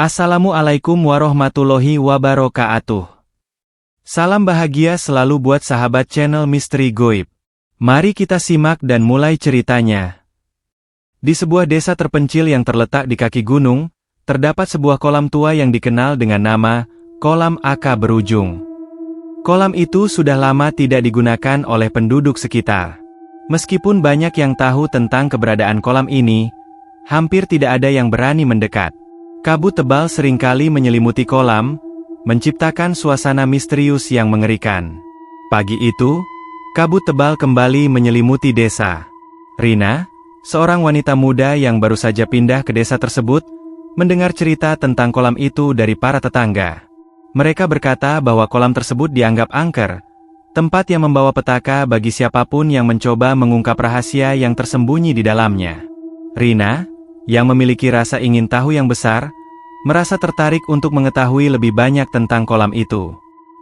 Assalamualaikum warahmatullahi wabarakatuh. Salam bahagia selalu buat sahabat channel Misteri Goib. Mari kita simak dan mulai ceritanya. Di sebuah desa terpencil yang terletak di kaki gunung, terdapat sebuah kolam tua yang dikenal dengan nama Kolam Aka Berujung. Kolam itu sudah lama tidak digunakan oleh penduduk sekitar. Meskipun banyak yang tahu tentang keberadaan kolam ini, hampir tidak ada yang berani mendekat. Kabut tebal seringkali menyelimuti kolam, menciptakan suasana misterius yang mengerikan. Pagi itu, kabut tebal kembali menyelimuti desa. Rina, seorang wanita muda yang baru saja pindah ke desa tersebut, mendengar cerita tentang kolam itu dari para tetangga. Mereka berkata bahwa kolam tersebut dianggap angker, tempat yang membawa petaka bagi siapapun yang mencoba mengungkap rahasia yang tersembunyi di dalamnya. Rina, yang memiliki rasa ingin tahu yang besar, merasa tertarik untuk mengetahui lebih banyak tentang kolam itu.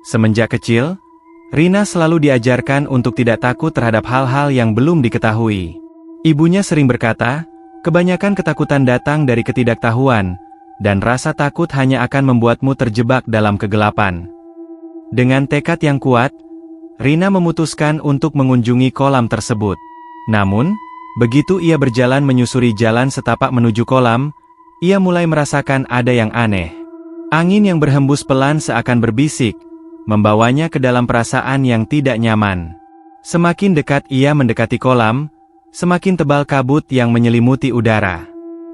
Semenjak kecil, Rina selalu diajarkan untuk tidak takut terhadap hal-hal yang belum diketahui. Ibunya sering berkata, kebanyakan ketakutan datang dari ketidaktahuan, dan rasa takut hanya akan membuatmu terjebak dalam kegelapan. Dengan tekad yang kuat, Rina memutuskan untuk mengunjungi kolam tersebut. Namun, begitu ia berjalan menyusuri jalan setapak menuju kolam, ia mulai merasakan ada yang aneh. Angin yang berhembus pelan seakan berbisik, membawanya ke dalam perasaan yang tidak nyaman. Semakin dekat ia mendekati kolam, semakin tebal kabut yang menyelimuti udara.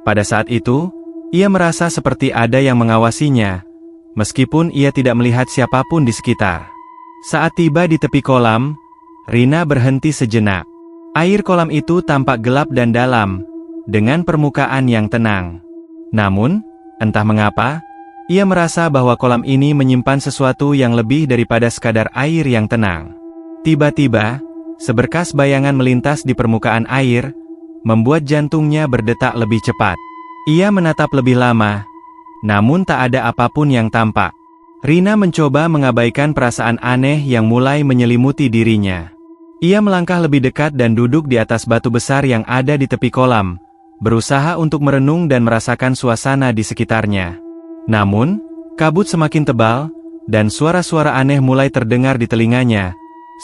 Pada saat itu, ia merasa seperti ada yang mengawasinya, meskipun ia tidak melihat siapapun di sekitar. Saat tiba di tepi kolam, Rina berhenti sejenak. Air kolam itu tampak gelap dan dalam, dengan permukaan yang tenang. Namun, entah mengapa, ia merasa bahwa kolam ini menyimpan sesuatu yang lebih daripada sekadar air yang tenang. Tiba-tiba, seberkas bayangan melintas di permukaan air, membuat jantungnya berdetak lebih cepat. Ia menatap lebih lama, namun tak ada apapun yang tampak. Rina mencoba mengabaikan perasaan aneh yang mulai menyelimuti dirinya. Ia melangkah lebih dekat dan duduk di atas batu besar yang ada di tepi kolam, berusaha untuk merenung dan merasakan suasana di sekitarnya. Namun, kabut semakin tebal, dan suara-suara aneh mulai terdengar di telinganya,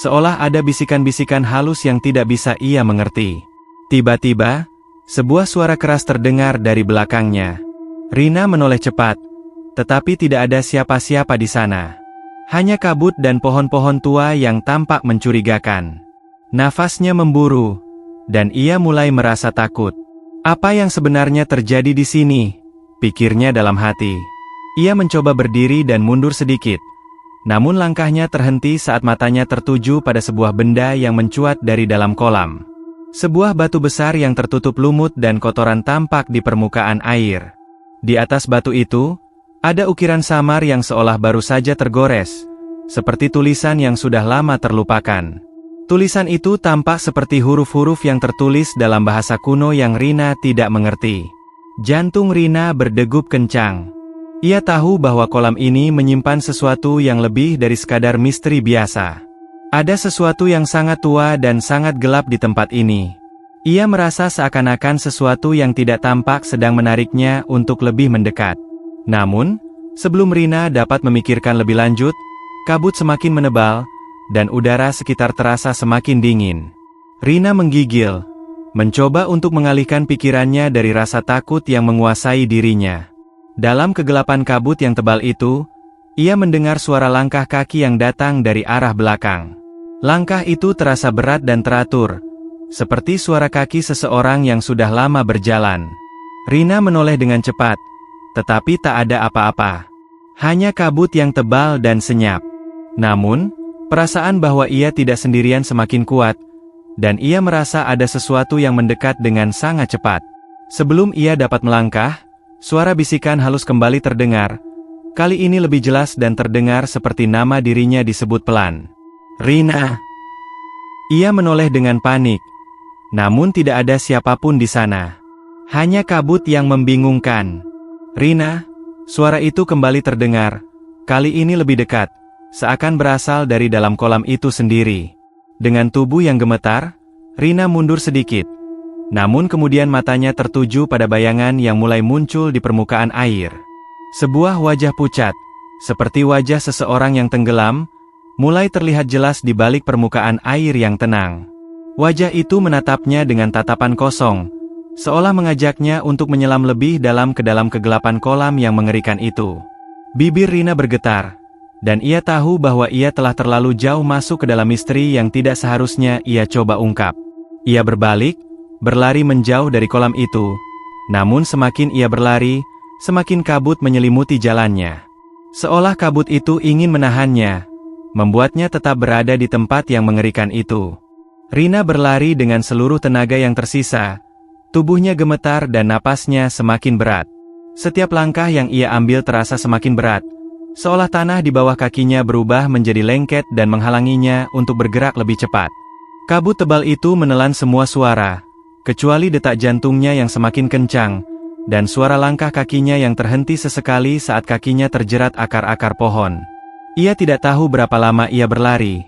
seolah ada bisikan-bisikan halus yang tidak bisa ia mengerti. Tiba-tiba, sebuah suara keras terdengar dari belakangnya. Rina menoleh cepat, tetapi tidak ada siapa-siapa di sana. Hanya kabut dan pohon-pohon tua yang tampak mencurigakan. Nafasnya memburu, dan ia mulai merasa takut. Apa yang sebenarnya terjadi di sini? Pikirnya dalam hati. Ia mencoba berdiri dan mundur sedikit. Namun langkahnya terhenti saat matanya tertuju pada sebuah benda yang mencuat dari dalam kolam. Sebuah batu besar yang tertutup lumut dan kotoran tampak di permukaan air. Di atas batu itu, ada ukiran samar yang seolah baru saja tergores, seperti tulisan yang sudah lama terlupakan. Tulisan itu tampak seperti huruf-huruf yang tertulis dalam bahasa kuno yang Rina tidak mengerti. Jantung Rina berdegup kencang. Ia tahu bahwa kolam ini menyimpan sesuatu yang lebih dari sekadar misteri biasa. Ada sesuatu yang sangat tua dan sangat gelap di tempat ini. Ia merasa seakan-akan sesuatu yang tidak tampak sedang menariknya untuk lebih mendekat. Namun, sebelum Rina dapat memikirkan lebih lanjut, kabut semakin menebal, dan udara sekitar terasa semakin dingin. Rina menggigil, mencoba untuk mengalihkan pikirannya dari rasa takut yang menguasai dirinya. Dalam kegelapan kabut yang tebal itu, ia mendengar suara langkah kaki yang datang dari arah belakang. Langkah itu terasa berat dan teratur, seperti suara kaki seseorang yang sudah lama berjalan. Rina menoleh dengan cepat, tetapi tak ada apa-apa. Hanya kabut yang tebal dan senyap. Namun, perasaan bahwa ia tidak sendirian semakin kuat, dan ia merasa ada sesuatu yang mendekat dengan sangat cepat. Sebelum ia dapat melangkah, suara bisikan halus kembali terdengar. Kali ini lebih jelas dan terdengar seperti nama dirinya disebut pelan. Rina. Ia menoleh dengan panik, namun tidak ada siapapun di sana. Hanya kabut yang membingungkan. Rina, suara itu kembali terdengar, kali ini lebih dekat, seakan berasal dari dalam kolam itu sendiri. Dengan tubuh yang gemetar, Rina mundur sedikit, namun kemudian matanya tertuju pada bayangan yang mulai muncul di permukaan air. Sebuah wajah pucat, seperti wajah seseorang yang tenggelam, mulai terlihat jelas di balik permukaan air yang tenang. Wajah itu menatapnya dengan tatapan kosong, seolah mengajaknya untuk menyelam lebih dalam ke dalam kegelapan kolam yang mengerikan itu. Bibir Rina bergetar, dan ia tahu bahwa ia telah terlalu jauh masuk ke dalam misteri yang tidak seharusnya ia coba ungkap. Ia berbalik, berlari menjauh dari kolam itu, namun semakin ia berlari, semakin kabut menyelimuti jalannya. Seolah kabut itu ingin menahannya, membuatnya tetap berada di tempat yang mengerikan itu. Rina berlari dengan seluruh tenaga yang tersisa, tubuhnya gemetar dan napasnya semakin berat. Setiap langkah yang ia ambil terasa semakin berat, seolah tanah di bawah kakinya berubah menjadi lengket dan menghalanginya untuk bergerak lebih cepat. Kabut tebal itu menelan semua suara, kecuali detak jantungnya yang semakin kencang, dan suara langkah kakinya yang terhenti sesekali saat kakinya terjerat akar-akar pohon. Ia tidak tahu berapa lama ia berlari,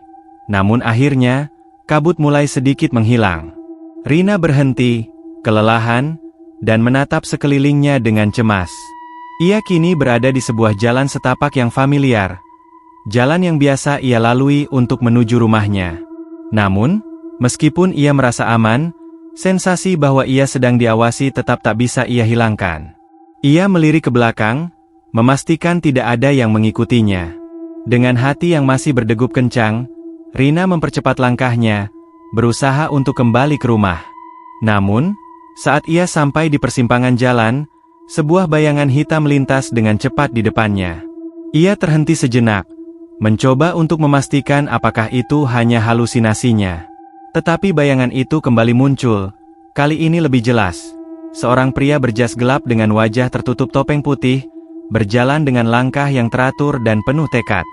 namun akhirnya, kabut mulai sedikit menghilang. Rina berhenti, kelelahan, dan menatap sekelilingnya dengan cemas. Ia kini berada di sebuah jalan setapak yang familiar, jalan yang biasa ia lalui untuk menuju rumahnya. Namun, meskipun ia merasa aman, sensasi bahwa ia sedang diawasi tetap tak bisa ia hilangkan. Ia melirik ke belakang, memastikan tidak ada yang mengikutinya. Dengan hati yang masih berdegup kencang, Rina mempercepat langkahnya, berusaha untuk kembali ke rumah. Namun, saat ia sampai di persimpangan jalan, sebuah bayangan hitam melintas dengan cepat di depannya. Ia terhenti sejenak, mencoba untuk memastikan apakah itu hanya halusinasinya. Tetapi bayangan itu kembali muncul, kali ini lebih jelas. Seorang pria berjas gelap dengan wajah tertutup topeng putih, berjalan dengan langkah yang teratur dan penuh tekad.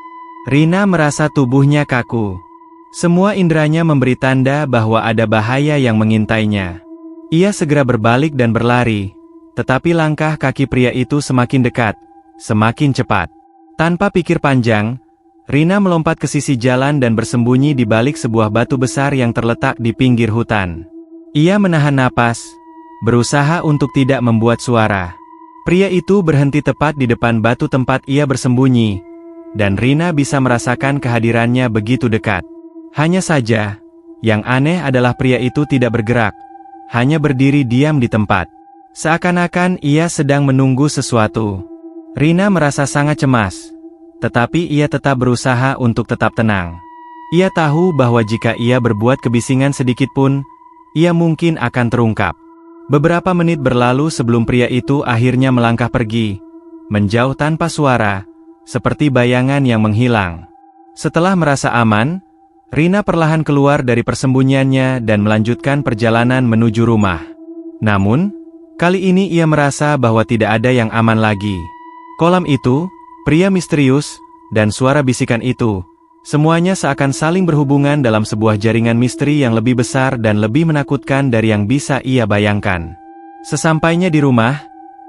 Rina merasa tubuhnya kaku. Semua inderanya memberi tanda bahwa ada bahaya yang mengintainya. Ia segera berbalik dan berlari, tetapi langkah kaki pria itu semakin dekat, semakin cepat. Tanpa pikir panjang, Rina melompat ke sisi jalan dan bersembunyi di balik sebuah batu besar yang terletak di pinggir hutan. Ia menahan napas, berusaha untuk tidak membuat suara. Pria itu berhenti tepat di depan batu tempat ia bersembunyi, dan Rina bisa merasakan kehadirannya begitu dekat. Hanya saja, yang aneh adalah pria itu tidak bergerak, hanya berdiri diam di tempat. Seakan-akan ia sedang menunggu sesuatu. Rina merasa sangat cemas, tetapi ia tetap berusaha untuk tetap tenang. Ia tahu bahwa jika ia berbuat kebisingan sedikit pun, ia mungkin akan terungkap. Beberapa menit berlalu sebelum pria itu akhirnya melangkah pergi, menjauh tanpa suara, seperti bayangan yang menghilang. Setelah merasa aman, Rina perlahan keluar dari persembunyiannya dan melanjutkan perjalanan menuju rumah. Namun, kali ini ia merasa bahwa tidak ada yang aman lagi. Kolam itu, pria misterius, dan suara bisikan itu, semuanya seakan saling berhubungan dalam sebuah jaringan misteri yang lebih besar dan lebih menakutkan dari yang bisa ia bayangkan. Sesampainya di rumah,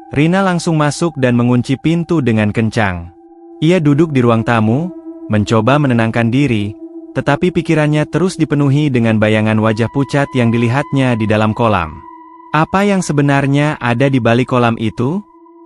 Rina langsung masuk dan mengunci pintu dengan kencang. Ia duduk di ruang tamu, mencoba menenangkan diri, tetapi pikirannya terus dipenuhi dengan bayangan wajah pucat yang dilihatnya di dalam kolam. Apa yang sebenarnya ada di balik kolam itu?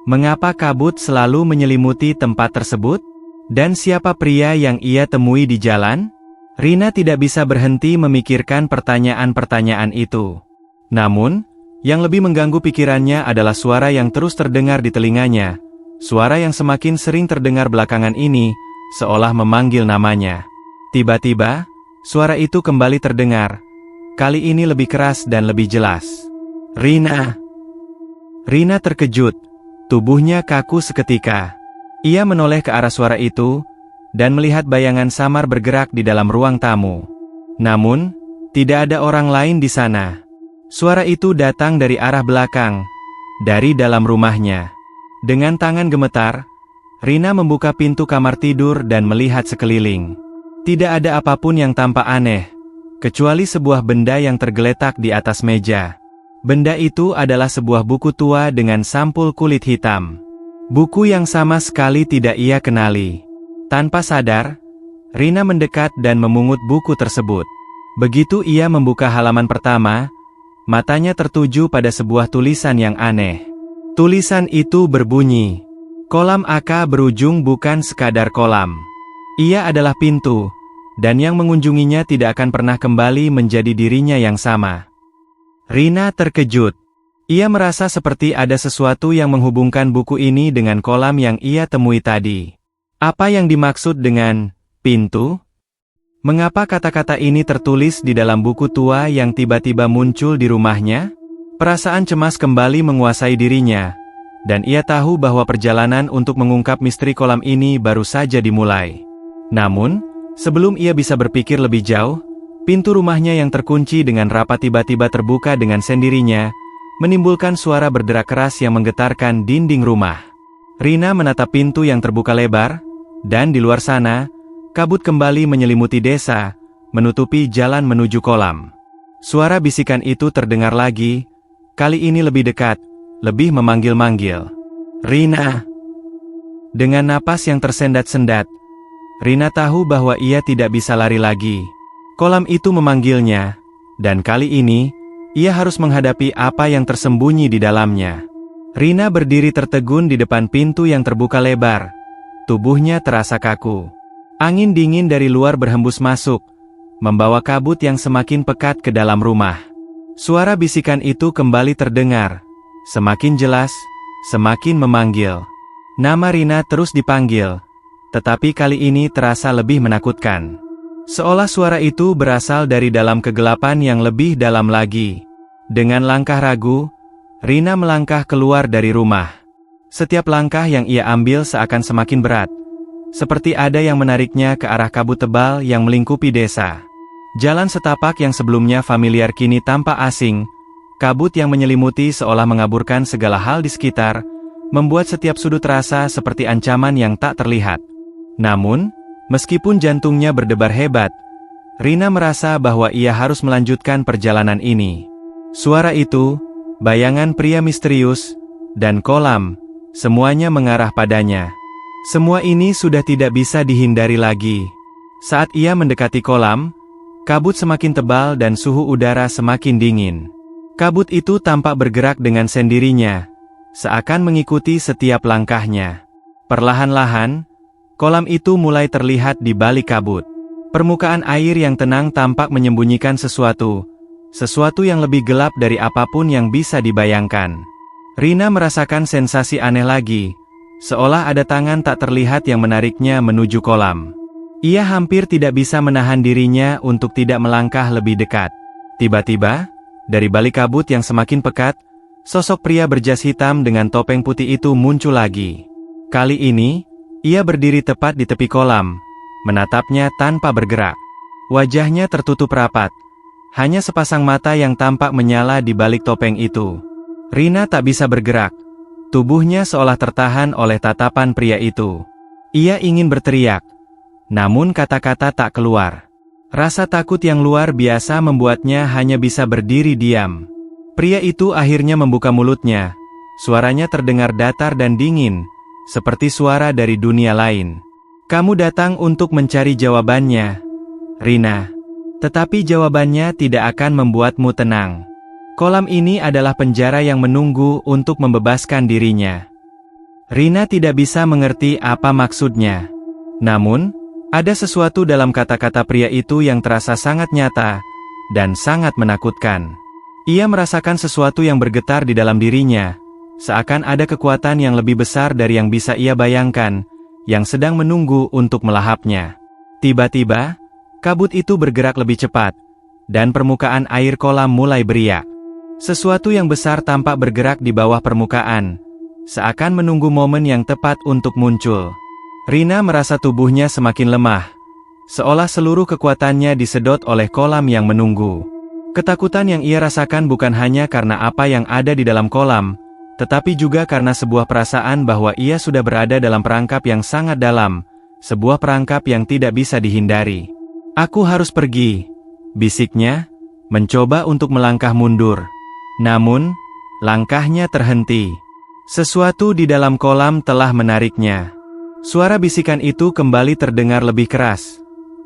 Mengapa kabut selalu menyelimuti tempat tersebut? Dan siapa pria yang ia temui di jalan? Rina tidak bisa berhenti memikirkan pertanyaan-pertanyaan itu. Namun, yang lebih mengganggu pikirannya adalah suara yang terus terdengar di telinganya. Suara yang semakin sering terdengar belakangan ini, seolah memanggil namanya. Tiba-tiba, suara itu kembali terdengar. Kali ini lebih keras dan lebih jelas. Rina! Rina terkejut. Tubuhnya kaku seketika. Ia menoleh ke arah suara itu, dan melihat bayangan samar bergerak di dalam ruang tamu. Namun, tidak ada orang lain di sana. Suara itu datang dari arah belakang, dari dalam rumahnya. Dengan tangan gemetar, Rina membuka pintu kamar tidur dan melihat sekeliling. Tidak ada apapun yang tampak aneh, kecuali sebuah benda yang tergeletak di atas meja. Benda itu adalah sebuah buku tua dengan sampul kulit hitam. Buku yang sama sekali tidak ia kenali. Tanpa sadar, Rina mendekat dan memungut buku tersebut. Begitu ia membuka halaman pertama, matanya tertuju pada sebuah tulisan yang aneh. Tulisan itu berbunyi, Kolam AK berujung bukan sekadar kolam. Ia adalah pintu, dan yang mengunjunginya tidak akan pernah kembali menjadi dirinya yang sama. Rina terkejut. Ia merasa seperti ada sesuatu yang menghubungkan buku ini dengan kolam yang ia temui tadi. Apa yang dimaksud dengan pintu? Mengapa kata-kata ini tertulis di dalam buku tua yang tiba-tiba muncul di rumahnya? Perasaan cemas kembali menguasai dirinya, dan ia tahu bahwa perjalanan untuk mengungkap misteri kolam ini baru saja dimulai. Namun, sebelum ia bisa berpikir lebih jauh, pintu rumahnya yang terkunci dengan rapat tiba-tiba terbuka dengan sendirinya, menimbulkan suara berderak keras yang menggetarkan dinding rumah. Rina menatap pintu yang terbuka lebar, dan di luar sana, kabut kembali menyelimuti desa, menutupi jalan menuju kolam. Suara bisikan itu terdengar lagi, kali ini lebih dekat, lebih memanggil-manggil. Rina. Dengan napas yang tersendat-sendat, Rina tahu bahwa ia tidak bisa lari lagi. Kolam itu memanggilnya, dan kali ini, ia harus menghadapi apa yang tersembunyi di dalamnya. Rina berdiri tertegun di depan pintu yang terbuka lebar. Tubuhnya terasa kaku. Angin dingin dari luar berhembus masuk, membawa kabut yang semakin pekat ke dalam rumah. Suara bisikan itu kembali terdengar. Semakin jelas, semakin memanggil. Nama Rina terus dipanggil, tetapi kali ini terasa lebih menakutkan. Seolah suara itu berasal dari dalam kegelapan yang lebih dalam lagi. Dengan langkah ragu, Rina melangkah keluar dari rumah. Setiap langkah yang ia ambil seakan semakin berat, seperti ada yang menariknya ke arah kabut tebal yang melingkupi desa. Jalan setapak yang sebelumnya familiar kini tampak asing. Kabut yang menyelimuti seolah mengaburkan segala hal di sekitar, membuat setiap sudut terasa seperti ancaman yang tak terlihat. Namun, meskipun jantungnya berdebar hebat, Rina merasa bahwa ia harus melanjutkan perjalanan ini. Suara itu, bayangan pria misterius, dan kolam, semuanya mengarah padanya. Semua ini sudah tidak bisa dihindari lagi. Saat ia mendekati kolam, kabut semakin tebal dan suhu udara semakin dingin. Kabut itu tampak bergerak dengan sendirinya, seakan mengikuti setiap langkahnya. Perlahan-lahan, kolam itu mulai terlihat di balik kabut. Permukaan air yang tenang tampak menyembunyikan sesuatu yang lebih gelap dari apapun yang bisa dibayangkan. Rina merasakan sensasi aneh lagi, seolah ada tangan tak terlihat yang menariknya menuju kolam. Ia hampir tidak bisa menahan dirinya untuk tidak melangkah lebih dekat. Tiba-tiba, dari balik kabut yang semakin pekat, sosok pria berjas hitam dengan topeng putih itu muncul lagi. Kali ini, ia berdiri tepat di tepi kolam, menatapnya tanpa bergerak. Wajahnya tertutup rapat, hanya sepasang mata yang tampak menyala di balik topeng itu. Rina tak bisa bergerak, tubuhnya seolah tertahan oleh tatapan pria itu. Ia ingin berteriak, namun kata-kata tak keluar. Rasa takut yang luar biasa membuatnya hanya bisa berdiri diam. Pria itu akhirnya membuka mulutnya. Suaranya terdengar datar dan dingin, seperti suara dari dunia lain. Kamu datang untuk mencari jawabannya, Rina. Tetapi jawabannya tidak akan membuatmu tenang. Kolam ini adalah penjara yang menunggu untuk membebaskan dirinya. Rina tidak bisa mengerti apa maksudnya. Namun, ada sesuatu dalam kata-kata pria itu yang terasa sangat nyata, dan sangat menakutkan. Ia merasakan sesuatu yang bergetar di dalam dirinya, seakan ada kekuatan yang lebih besar dari yang bisa ia bayangkan, yang sedang menunggu untuk melahapnya. Tiba-tiba, kabut itu bergerak lebih cepat, dan permukaan air kolam mulai beriak. Sesuatu yang besar tampak bergerak di bawah permukaan, seakan menunggu momen yang tepat untuk muncul. Rina merasa tubuhnya semakin lemah, seolah seluruh kekuatannya disedot oleh kolam yang menunggu. Ketakutan yang ia rasakan bukan hanya karena apa yang ada di dalam kolam, tetapi juga karena sebuah perasaan bahwa ia sudah berada dalam perangkap yang sangat dalam, sebuah perangkap yang tidak bisa dihindari. Aku harus pergi, bisiknya, mencoba untuk melangkah mundur. Namun, langkahnya terhenti. Sesuatu di dalam kolam telah menariknya. Suara bisikan itu kembali terdengar lebih keras,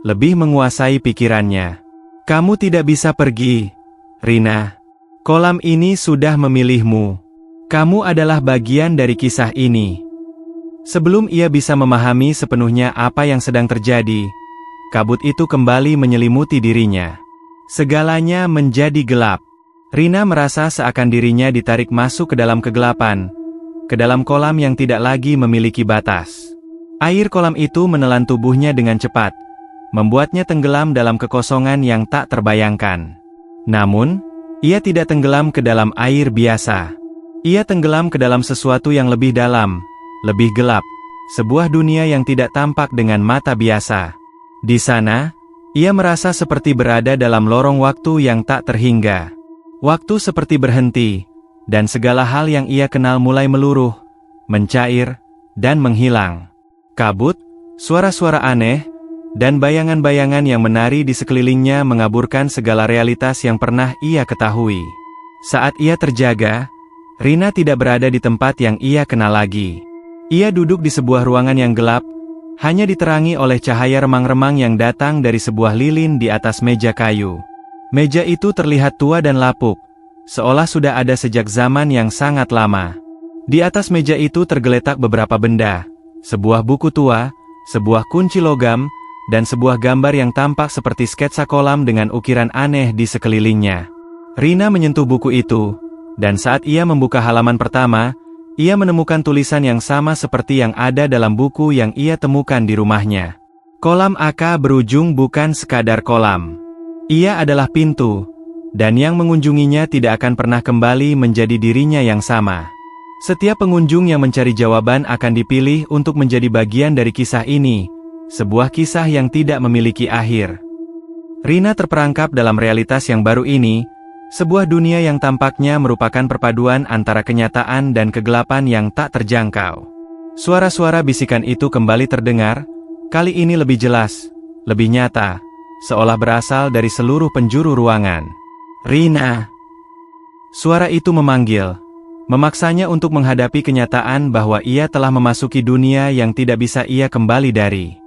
lebih menguasai pikirannya. Kamu tidak bisa pergi, Rina. Kolam ini sudah memilihmu. Kamu adalah bagian dari kisah ini. Sebelum ia bisa memahami sepenuhnya apa yang sedang terjadi, kabut itu kembali menyelimuti dirinya. Segalanya menjadi gelap. Rina merasa seakan dirinya ditarik masuk ke dalam kegelapan, ke dalam kolam yang tidak lagi memiliki batas. Air kolam itu menelan tubuhnya dengan cepat, membuatnya tenggelam dalam kekosongan yang tak terbayangkan. Namun, ia tidak tenggelam ke dalam air biasa. Ia tenggelam ke dalam sesuatu yang lebih dalam, lebih gelap, sebuah dunia yang tidak tampak dengan mata biasa. Di sana, ia merasa seperti berada dalam lorong waktu yang tak terhingga. Waktu seperti berhenti, dan segala hal yang ia kenal mulai meluruh, mencair, dan menghilang. Kabut, suara-suara aneh, dan bayangan-bayangan yang menari di sekelilingnya mengaburkan segala realitas yang pernah ia ketahui. Saat ia terjaga, Rina tidak berada di tempat yang ia kenal lagi. Ia duduk di sebuah ruangan yang gelap, hanya diterangi oleh cahaya remang-remang yang datang dari sebuah lilin di atas meja kayu. Meja itu terlihat tua dan lapuk, seolah sudah ada sejak zaman yang sangat lama. Di atas meja itu tergeletak beberapa benda, sebuah buku tua, sebuah kunci logam, dan sebuah gambar yang tampak seperti sketsa kolam dengan ukiran aneh di sekelilingnya. Rina menyentuh buku itu, dan saat ia membuka halaman pertama, ia menemukan tulisan yang sama seperti yang ada dalam buku yang ia temukan di rumahnya. Kolam Aka berujung bukan sekadar kolam. Ia adalah pintu, dan yang mengunjunginya tidak akan pernah kembali menjadi dirinya yang sama. Setiap pengunjung yang mencari jawaban akan dipilih untuk menjadi bagian dari kisah ini, sebuah kisah yang tidak memiliki akhir. Rina terperangkap dalam realitas yang baru ini, sebuah dunia yang tampaknya merupakan perpaduan antara kenyataan dan kegelapan yang tak terjangkau. Suara-suara bisikan itu kembali terdengar, kali ini lebih jelas, lebih nyata, seolah berasal dari seluruh penjuru ruangan. Rina! Suara itu memanggil, memaksanya untuk menghadapi kenyataan bahwa ia telah memasuki dunia yang tidak bisa ia kembali dari.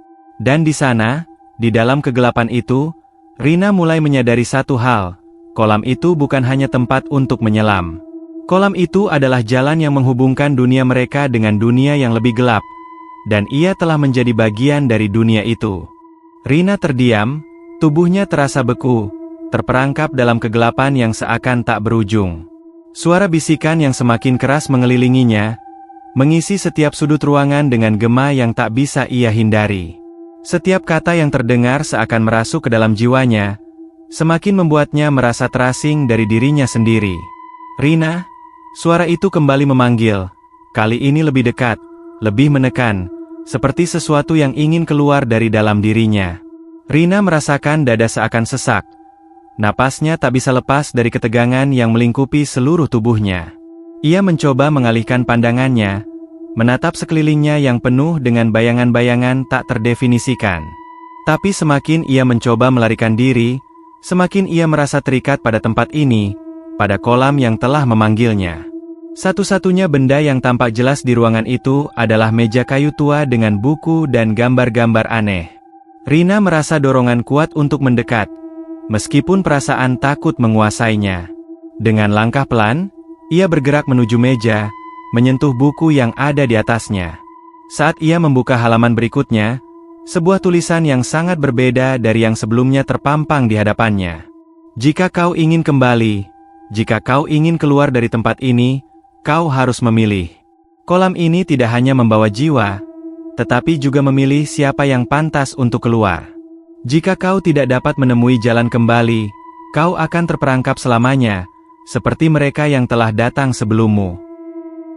Dan di sana, di dalam kegelapan itu, Rina mulai menyadari satu hal. Kolam itu bukan hanya tempat untuk menyelam. Kolam itu adalah jalan yang menghubungkan dunia mereka dengan dunia yang lebih gelap, dan ia telah menjadi bagian dari dunia itu. Rina terdiam, tubuhnya terasa beku, terperangkap dalam kegelapan yang seakan tak berujung. Suara bisikan yang semakin keras mengelilinginya, mengisi setiap sudut ruangan dengan gema yang tak bisa ia hindari. Setiap kata yang terdengar seakan merasuk ke dalam jiwanya, semakin membuatnya merasa terasing dari dirinya sendiri. Rina, suara itu kembali memanggil, kali ini lebih dekat, lebih menekan, seperti sesuatu yang ingin keluar dari dalam dirinya. Rina merasakan dada seakan sesak. Napasnya tak bisa lepas dari ketegangan yang melingkupi seluruh tubuhnya. Ia mencoba mengalihkan pandangannya, menatap sekelilingnya yang penuh dengan bayangan-bayangan tak terdefinisikan. Tapi semakin ia mencoba melarikan diri, semakin ia merasa terikat pada tempat ini, pada kolam yang telah memanggilnya. Satu-satunya benda yang tampak jelas di ruangan itu adalah meja kayu tua dengan buku dan gambar-gambar aneh. Rina merasa dorongan kuat untuk mendekat, meskipun perasaan takut menguasainya. Dengan langkah pelan, ia bergerak menuju meja, menyentuh buku yang ada di atasnya. Saat ia membuka halaman berikutnya, sebuah tulisan yang sangat berbeda dari yang sebelumnya terpampang di hadapannya. Jika kau ingin kembali, jika kau ingin keluar dari tempat ini, kau harus memilih. Kolam ini tidak hanya membawa jiwa, tetapi juga memilih siapa yang pantas untuk keluar. Jika kau tidak dapat menemui jalan kembali, kau akan terperangkap selamanya, seperti mereka yang telah datang sebelummu.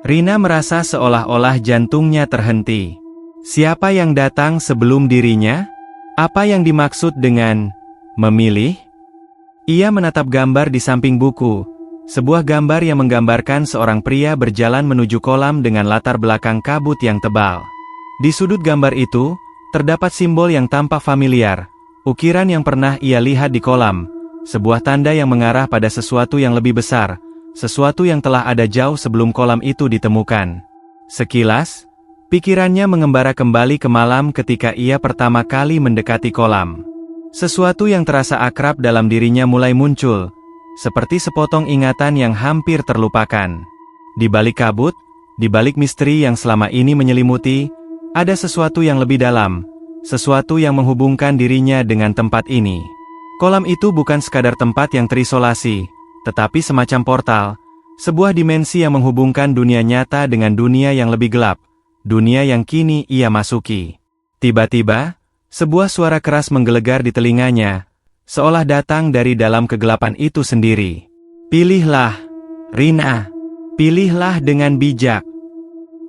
Rina merasa seolah-olah jantungnya terhenti. Siapa yang datang sebelum dirinya? Apa yang dimaksud dengan memilih? Ia menatap gambar di samping buku, sebuah gambar yang menggambarkan seorang pria berjalan menuju kolam dengan latar belakang kabut yang tebal. Di sudut gambar itu, terdapat simbol yang tampak familiar, ukiran yang pernah ia lihat di kolam, sebuah tanda yang mengarah pada sesuatu yang lebih besar, sesuatu yang telah ada jauh sebelum kolam itu ditemukan. Sekilas, pikirannya mengembara kembali ke malam ketika ia pertama kali mendekati kolam. Sesuatu yang terasa akrab dalam dirinya mulai muncul, seperti sepotong ingatan yang hampir terlupakan. Di balik kabut, Di balik misteri yang selama ini menyelimuti, ada sesuatu yang lebih dalam, sesuatu yang menghubungkan dirinya dengan tempat ini. Kolam itu bukan sekadar tempat yang terisolasi, tetapi semacam portal, sebuah dimensi yang menghubungkan dunia nyata dengan dunia yang lebih gelap, dunia yang kini ia masuki. Tiba-tiba, sebuah suara keras menggelegar di telinganya, seolah datang dari dalam kegelapan itu sendiri. Pilihlah, Rina. Pilihlah dengan bijak.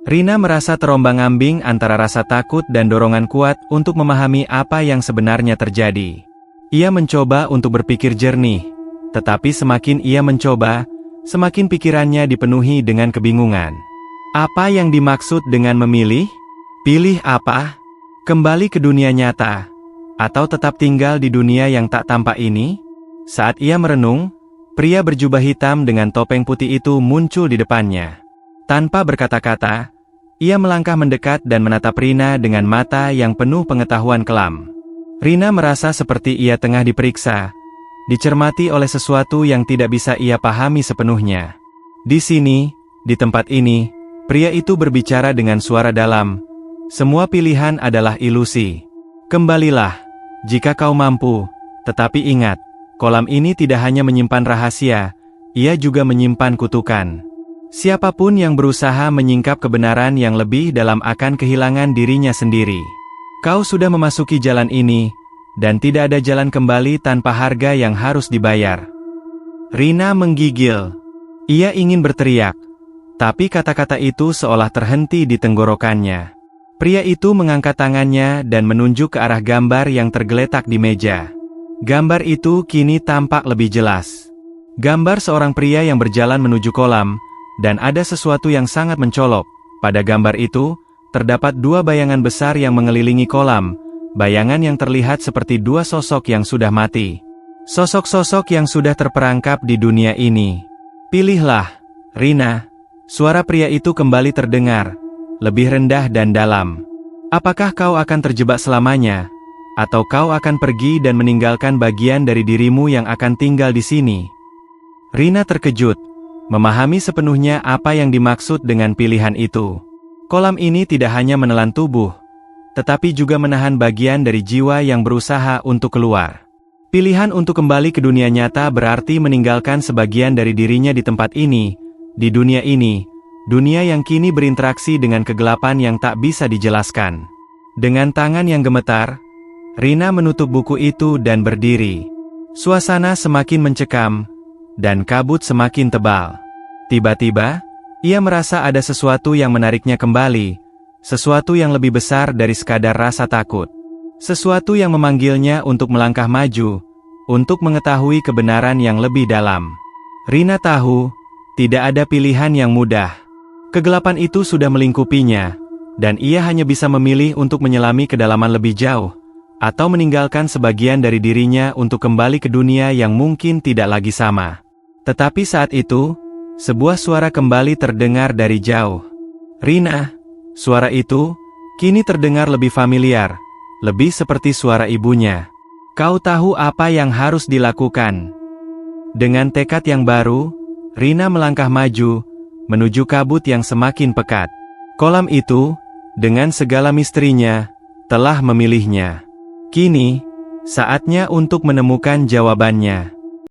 Rina merasa terombang-ambing antara rasa takut dan dorongan kuat untuk memahami apa yang sebenarnya terjadi. Ia mencoba untuk berpikir jernih, tetapi semakin ia mencoba, semakin pikirannya dipenuhi dengan kebingungan. Apa yang dimaksud dengan memilih? Pilih apa? Kembali ke dunia nyata, atau tetap tinggal di dunia yang tak tampak ini? Saat ia merenung, pria berjubah hitam dengan topeng putih itu muncul di depannya. Tanpa berkata-kata, ia melangkah mendekat dan menatap Rina dengan mata yang penuh pengetahuan kelam. Rina merasa seperti ia tengah diperiksa, dicermati oleh sesuatu yang tidak bisa ia pahami sepenuhnya. Di sini, di tempat ini, pria itu berbicara dengan suara dalam. Semua pilihan adalah ilusi. Kembalilah, jika kau mampu, tetapi ingat, kolam ini tidak hanya menyimpan rahasia, ia juga menyimpan kutukan. Siapapun yang berusaha menyingkap kebenaran yang lebih dalam akan kehilangan dirinya sendiri. Kau sudah memasuki jalan ini, dan tidak ada jalan kembali tanpa harga yang harus dibayar. Rina menggigil. Ia ingin berteriak, tapi kata-kata itu seolah terhenti di tenggorokannya. Pria itu mengangkat tangannya dan menunjuk ke arah gambar yang tergeletak di meja. Gambar itu kini tampak lebih jelas. Gambar seorang pria yang berjalan menuju kolam, dan ada sesuatu yang sangat mencolok. Pada gambar itu, terdapat dua bayangan besar yang mengelilingi kolam, bayangan yang terlihat seperti dua sosok yang sudah mati. Sosok-sosok yang sudah terperangkap di dunia ini. Pilihlah, Rina. Suara pria itu kembali terdengar, lebih rendah dan dalam. Apakah kau akan terjebak selamanya? Atau kau akan pergi dan meninggalkan bagian dari dirimu yang akan tinggal di sini? Rina terkejut, memahami sepenuhnya apa yang dimaksud dengan pilihan itu. Kolam ini tidak hanya menelan tubuh, tetapi juga menahan bagian dari jiwa yang berusaha untuk keluar. Pilihan untuk kembali ke dunia nyata berarti meninggalkan sebagian dari dirinya di tempat ini, di dunia ini, dunia yang kini berinteraksi dengan kegelapan yang tak bisa dijelaskan. Dengan tangan yang gemetar, Rina menutup buku itu dan berdiri. Suasana semakin mencekam, dan kabut semakin tebal. Tiba-tiba, ia merasa ada sesuatu yang menariknya kembali, sesuatu yang lebih besar dari sekadar rasa takut. Sesuatu yang memanggilnya untuk melangkah maju, untuk mengetahui kebenaran yang lebih dalam. Rina tahu, tidak ada pilihan yang mudah. Kegelapan itu sudah melingkupinya, dan ia hanya bisa memilih untuk menyelami kedalaman lebih jauh, atau meninggalkan sebagian dari dirinya untuk kembali ke dunia yang mungkin tidak lagi sama. Tetapi saat itu, sebuah suara kembali terdengar dari jauh. Rina, suara itu, kini terdengar lebih familiar, lebih seperti suara ibunya. Kau tahu apa yang harus dilakukan. Dengan tekad yang baru, Rina melangkah maju, menuju kabut yang semakin pekat. Kolam itu, dengan segala misterinya, telah memilihnya. Kini, saatnya untuk menemukan jawabannya.